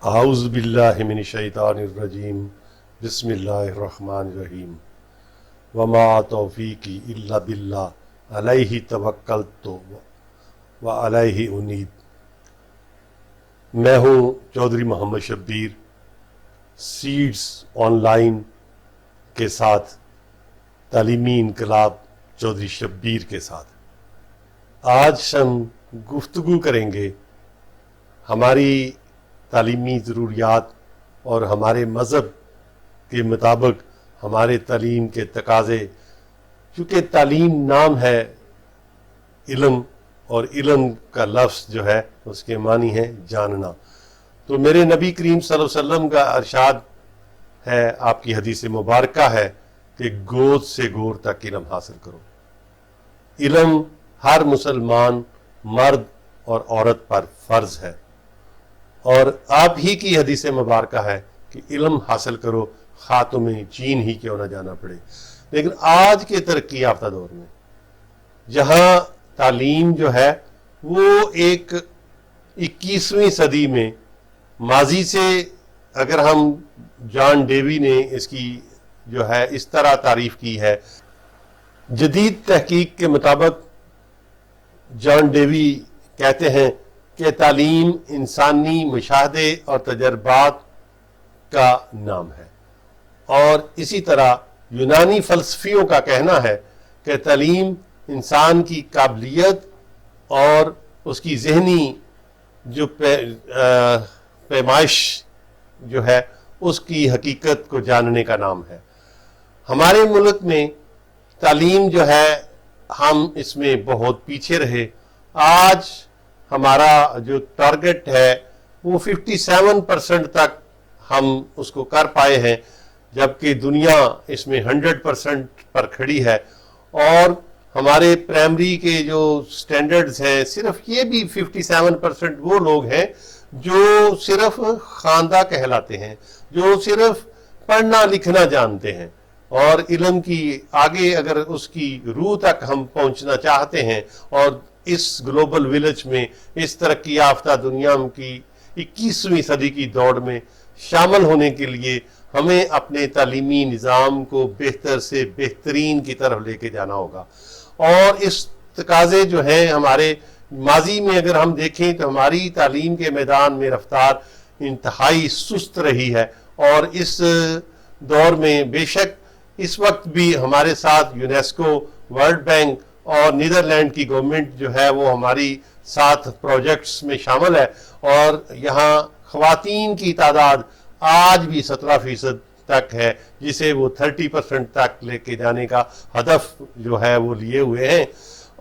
اعوذ باللہ من الشیطان الرجیم بسم اللہ الرحمن الرحیم وما توفیقی الا باللہ علیہ توکلت وعلیہ انیب۔ میں ہوں چودھری محمد شبیر، سیڈز آن لائن کے ساتھ تعلیمی انقلاب چودھری شبیر کے ساتھ۔ آج ہم گفتگو کریں گے ہماری تعلیمی ضروریات اور ہمارے مذہب کے مطابق ہمارے تعلیم کے تقاضے، چونکہ تعلیم نام ہے علم، اور علم کا لفظ جو ہے اس کے معنی ہے جاننا۔ تو میرے نبی کریم صلی اللہ علیہ وسلم کا ارشاد ہے، آپ کی حدیث مبارکہ ہے کہ گود سے گور تک علم حاصل کرو۔ علم ہر مسلمان مرد اور عورت پر فرض ہے، اور آپ ہی کی حدیث مبارکہ ہے کہ علم حاصل کرو، خاتم چین ہی کیوں نہ جانا پڑے۔ لیکن آج کے ترقی یافتہ دور میں جہاں تعلیم جو ہے وہ ایک 21ویں صدی میں، ماضی سے اگر ہم جان ڈیوی نے اس کی جو ہے اس طرح تعریف کی ہے، جدید تحقیق کے مطابق جان ڈیوی کہتے ہیں کہ تعلیم انسانی مشاہدے اور تجربات کا نام ہے، اور اسی طرح یونانی فلسفیوں کا کہنا ہے کہ تعلیم انسان کی قابلیت اور اس کی ذہنی جو پیمائش جو ہے اس کی حقیقت کو جاننے کا نام ہے۔ ہمارے ملک میں تعلیم جو ہے ہم اس میں بہت پیچھے رہے۔ آج ہمارا جو ٹارگٹ ہے وہ 57% تک ہم اس کو کر پائے ہیں، جبکہ دنیا اس میں 100% پر کھڑی ہے، اور ہمارے پرائمری کے جو سٹینڈرڈز ہیں صرف یہ بھی 57% وہ لوگ ہیں جو صرف خواندہ کہلاتے ہیں، جو صرف پڑھنا لکھنا جانتے ہیں، اور علم کی آگے اگر اس کی روح تک ہم پہنچنا چاہتے ہیں اور اس گلوبل ویلیج میں، اس ترقی یافتہ دنیا کی 21ویں صدی کی دوڑ میں شامل ہونے کے لیے ہمیں اپنے تعلیمی نظام کو بہتر سے بہترین کی طرف لے کے جانا ہوگا۔ اور اس تقاضے جو ہیں ہمارے ماضی میں اگر ہم دیکھیں تو ہماری تعلیم کے میدان میں رفتار انتہائی سست رہی ہے، اور اس دور میں بے شک اس وقت بھی ہمارے ساتھ یونیسکو، ورلڈ بینک اور نیدرلینڈ کی گورنمنٹ جو ہے وہ ہماری ساتھ پروجیکٹس میں شامل ہے، اور یہاں خواتین کی تعداد آج بھی 17% تک ہے، جسے وہ 30% تک لے کے جانے کا ہدف جو ہے وہ لیے ہوئے ہیں۔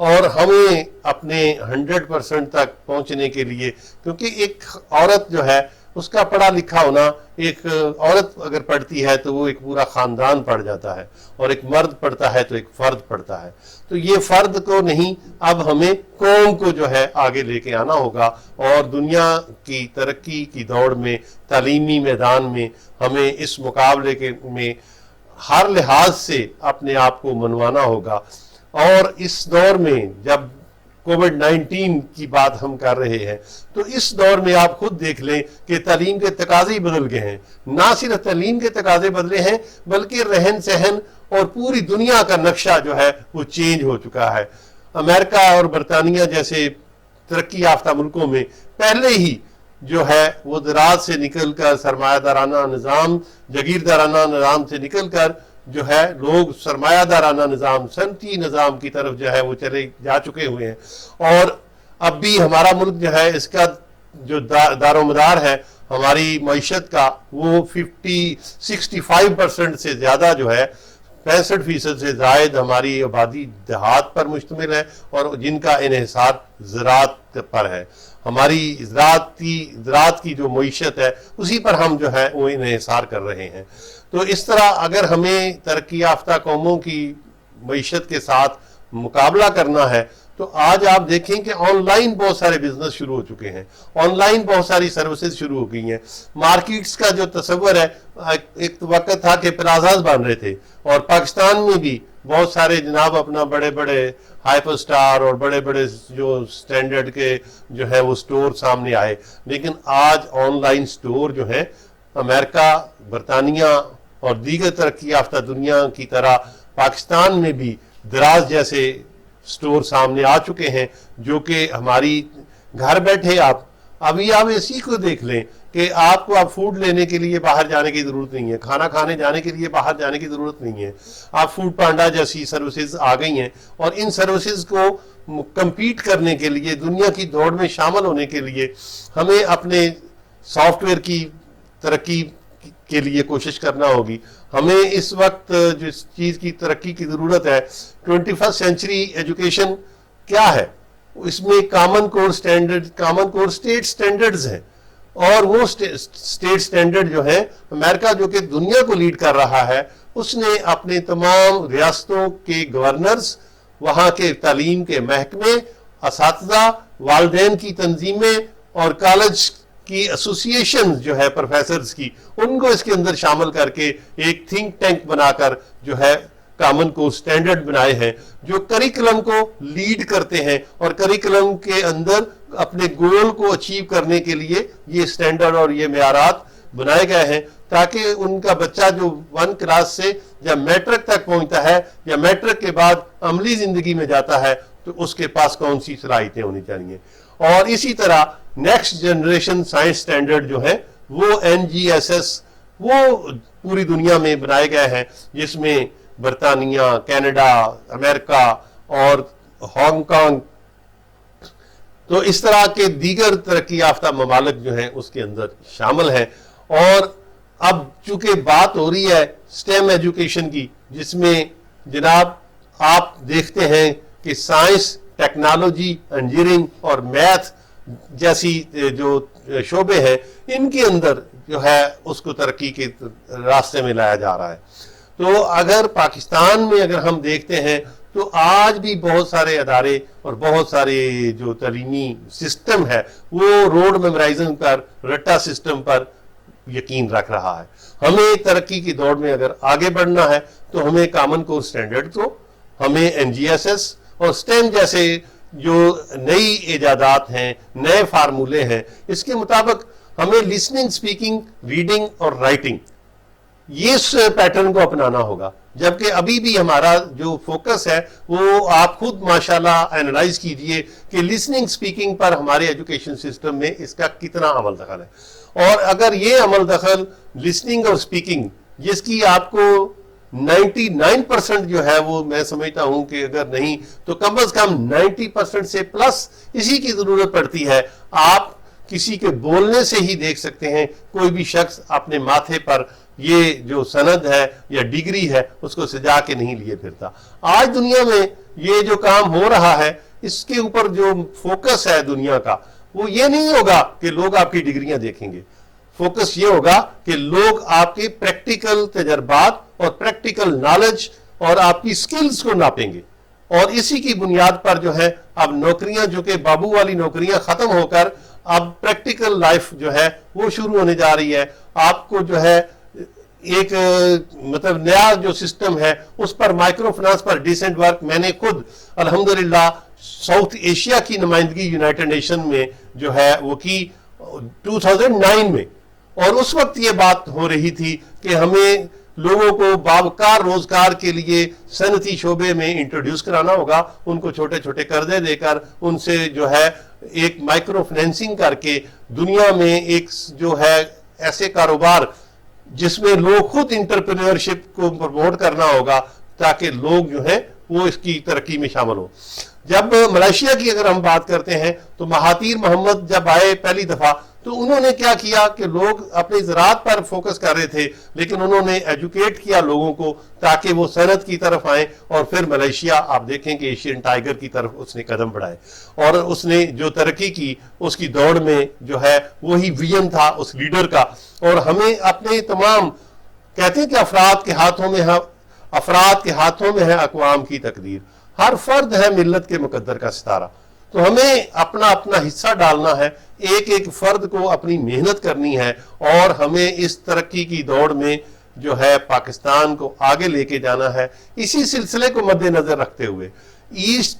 اور ہمیں اپنے 100% تک پہنچنے کے لیے، کیونکہ ایک عورت جو ہے اس کا پڑھا لکھا ہونا، ایک عورت اگر پڑھتی ہے تو وہ ایک پورا خاندان پڑھ جاتا ہے، اور ایک مرد پڑھتا ہے تو ایک فرد پڑھتا ہے۔ تو یہ فرد کو نہیں، اب ہمیں قوم کو جو ہے آگے لے کے آنا ہوگا، اور دنیا کی ترقی کی دوڑ میں تعلیمی میدان میں ہمیں اس مقابلے کے میں ہر لحاظ سے اپنے آپ کو منوانا ہوگا۔ اور اس دور میں جب کووڈ-19 کی بات ہم کر رہے ہیں تو اس دور میں آپ خود دیکھ لیں کہ تعلیم کے تقاضے بدل گئے ہیں۔ نہ صرف تعلیم کے تقاضے بدلے ہیں بلکہ رہن سہن اور پوری دنیا کا نقشہ جو ہے وہ چینج ہو چکا ہے۔ امریکہ اور برطانیہ جیسے ترقی یافتہ ملکوں میں پہلے ہی جو ہے وہ زراعت سے نکل کر سرمایہ دارانہ نظام، جاگیردارانہ نظام سے نکل کر جو ہے لوگ سرمایہ دارانہ نظام، صنعتی نظام کی طرف جو ہے وہ چلے جا چکے ہوئے ہیں، اور اب بھی ہمارا ملک جو ہے اس کا جو دار و مدار ہے ہماری معیشت کا وہ 65% سے زیادہ جو ہے 65% سے زائد ہماری آبادی دیہات پر مشتمل ہے، اور جن کا انحصار زراعت پر ہے۔ ہماری زراعت کی جو معیشت ہے اسی پر ہم جو ہے وہ انحصار کر رہے ہیں۔ تو اس طرح اگر ہمیں ترقی یافتہ قوموں کی معیشت کے ساتھ مقابلہ کرنا ہے تو آج آپ دیکھیں کہ آن لائن بہت سارے بزنس شروع ہو چکے ہیں، آن لائن بہت ساری سروسز شروع ہو گئی ہیں۔ مارکیٹس کا جو تصور ہے، ایک وقت تھا کہ پلازاز بن رہے تھے، اور پاکستان میں بھی بہت سارے جناب اپنا بڑے بڑے ہائپر سٹار اور بڑے بڑے جو سٹینڈرڈ کے جو ہے وہ سٹور سامنے آئے، لیکن آج آن لائن سٹور جو ہیں امریکہ، برطانیہ اور دیگر ترقی یافتہ دنیا کی طرح پاکستان میں بھی دراز جیسے سٹور سامنے آ چکے ہیں، جو کہ ہماری گھر بیٹھے آپ اسی کو دیکھ لیں کہ آپ کو اب فوڈ لینے کے لیے باہر جانے کی ضرورت نہیں ہے، کھانا کھانے جانے کے لیے باہر جانے کی ضرورت نہیں ہے، آپ فوڈ پانڈا جیسی سروسز آ گئی ہیں، اور ان سروسز کو کمپیٹ کرنے کے لیے، دنیا کی دوڑ میں شامل ہونے کے لیے ہمیں اپنے سافٹ ویئر کی ترقی کے لیے کوشش کرنا ہوگی۔ ہمیں اس وقت جس چیز کی ترقی کی ضرورت ہے، 21 سینچری ایجوکیشن کیا ہے؟ اس میں کامن کور اسٹیٹ سٹینڈرڈز ہیں، اور وہ اسٹیٹ سٹینڈرڈ جو ہیں امریکہ جو کہ دنیا کو لیڈ کر رہا ہے، اس نے اپنے تمام ریاستوں کے گورنرز، وہاں کے تعلیم کے محکمے، اساتذہ، والدین کی تنظیمیں اور کالج کی ایسوسیشن جو ہے پروفیسرز کی، ان کو اس کے اندر شامل کر کے ایک تھنک ٹینک بنا کر جو ہے کامن کو سٹینڈرڈ بنائے ہیں، جو کریکلم کو لیڈ کرتے ہیں، اور کریکلم کے اندر اپنے گول کو اچیو کرنے کے لیے یہ سٹینڈرڈ اور یہ معیارات بنائے گئے ہیں، تاکہ ان کا بچہ جو 1 کلاس سے جب میٹرک تک پہنچتا ہے یا میٹرک کے بعد عملی زندگی میں جاتا ہے تو اس کے پاس کون سی صلاحیتیں ہونی چاہیے۔ اور اسی طرح نیکسٹ جنریشن سائنس سٹینڈرڈ جو ہے وہ NGSS، وہ پوری دنیا میں بنائے گئے ہیں، جس میں برطانیہ، کینیڈا، امریکہ اور ہانگ کانگ، تو اس طرح کے دیگر ترقی یافتہ ممالک جو ہیں اس کے اندر شامل ہیں۔ اور اب چونکہ بات ہو رہی ہے سٹیم ایجوکیشن کی، جس میں جناب آپ دیکھتے ہیں کہ سائنس، ٹیکنالوجی، انجینئرنگ اور میتھ جیسی جو شعبے ہیں، ان کے اندر جو ہے اس کو ترقی کے راستے میں لایا جا رہا ہے۔ تو اگر پاکستان میں اگر ہم دیکھتے ہیں تو آج بھی بہت سارے ادارے اور بہت سارے جو تعلیمی سسٹم ہے وہ روڈ میمورائزنگ پر، رٹا سسٹم پر یقین رکھ رہا ہے۔ ہمیں ترقی کی دوڑ میں اگر آگے بڑھنا ہے تو ہمیں کامن کور سٹینڈرڈ کو، ہمیں NGSS اور سٹیم جیسے جو نئی ایجادات ہیں، نئے فارمولے ہیں، اس کے مطابق ہمیں لسننگ، اسپیکنگ، ریڈنگ اور رائٹنگ، یہ اس پیٹرن کو اپنانا ہوگا۔ جبکہ ابھی بھی ہمارا جو فوکس ہے وہ آپ خود ماشاءاللہ اینالائز کیجئے کہ لسننگ اسپیکنگ پر ہمارے ایجوکیشن سسٹم میں اس کا کتنا عمل دخل ہے، اور اگر یہ عمل دخل لسننگ اور اسپیکنگ جس کی آپ کو 99% جو ہے وہ میں سمجھتا ہوں کہ اگر نہیں تو کم از کم 90% سے پلس اسی کی ضرورت پڑتی ہے۔ آپ کسی کے بولنے سے ہی دیکھ سکتے ہیں کوئی بھی شخص اپنے ماتھے پر یہ جو سند ہے یا ڈگری ہے اس کو سجا کے نہیں لیے پھرتا۔ آج دنیا میں یہ جو کام ہو رہا ہے، اس کے اوپر جو فوکس ہے دنیا کا، وہ یہ نہیں ہوگا کہ لوگ آپ کی ڈگریاں دیکھیں گے، فوکس یہ ہوگا کہ لوگ آپ کے پریکٹیکل تجربات اور پریکٹیکل نالج اور آپ کی سکلز کو ناپیں گے، اور اسی کی بنیاد پر جو ہے اب نوکریاں جو کہ بابو والی نوکریاں ختم ہو کر اب پریکٹیکل لائف جو ہے وہ شروع ہونے جا رہی ہے۔ آپ کو جو ہے ایک مطلب نیا جو سسٹم ہے اس پر مائکرو فنانس پر ڈیسنٹ ورک، میں نے خود الحمدللہ ساؤتھ ایشیا کی نمائندگی یونائٹڈ نیشن میں جو ہے وہ کی 2009 میں، اور اس وقت یہ بات ہو رہی تھی کہ ہمیں لوگوں کو باوقار روزگار کے لیے صنعتی شعبے میں انٹروڈیوس کرانا ہوگا، ان کو چھوٹے چھوٹے قرضے دے کر ان سے جو ہے ایک مائکرو فنانسنگ کر کے دنیا میں ایک جو ہے ایسے کاروبار جس میں لوگ خود انٹرپرینورشپ کو پروموٹ کرنا ہوگا تاکہ لوگ جو ہیں وہ اس کی ترقی میں شامل ہو۔ جب ملائیشیا کی اگر ہم بات کرتے ہیں تو مہاتیر محمد جب آئے پہلی دفعہ تو انہوں نے کیا کیا کہ لوگ اپنی زراعت پر فوکس کر رہے تھے، لیکن انہوں نے ایجوکیٹ کیا لوگوں کو تاکہ وہ صنعت کی طرف آئیں، اور پھر ملائیشیا آپ دیکھیں کہ ایشین ٹائیگر کی طرف اس نے قدم بڑھائے، اور اس نے جو ترقی کی اس کی دوڑ میں جو ہے وہی ویژن تھا اس لیڈر کا۔ اور ہمیں اپنے تمام کہتے ہیں کہ افراد کے ہاتھوں میں ہے اقوام کی تقدیر، ہر فرد ہے ملت کے مقدر کا ستارہ، تو ہمیں اپنا اپنا حصہ ڈالنا ہے، ایک ایک فرد کو اپنی محنت کرنی ہے، اور ہمیں اس ترقی کی دوڑ میں جو ہے پاکستان کو آگے لے کے جانا ہے۔ اسی سلسلے کو مد نظر رکھتے ہوئے ایسٹ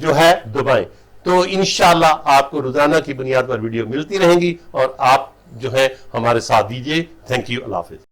جو ہے دبائیں. تو انشاءاللہ آپ کو روزانہ کی بنیاد پر ویڈیو ملتی رہیں گی اور آپ جو ہے ہمارے ساتھ دیجئے. Thank you. اللہ حافظ.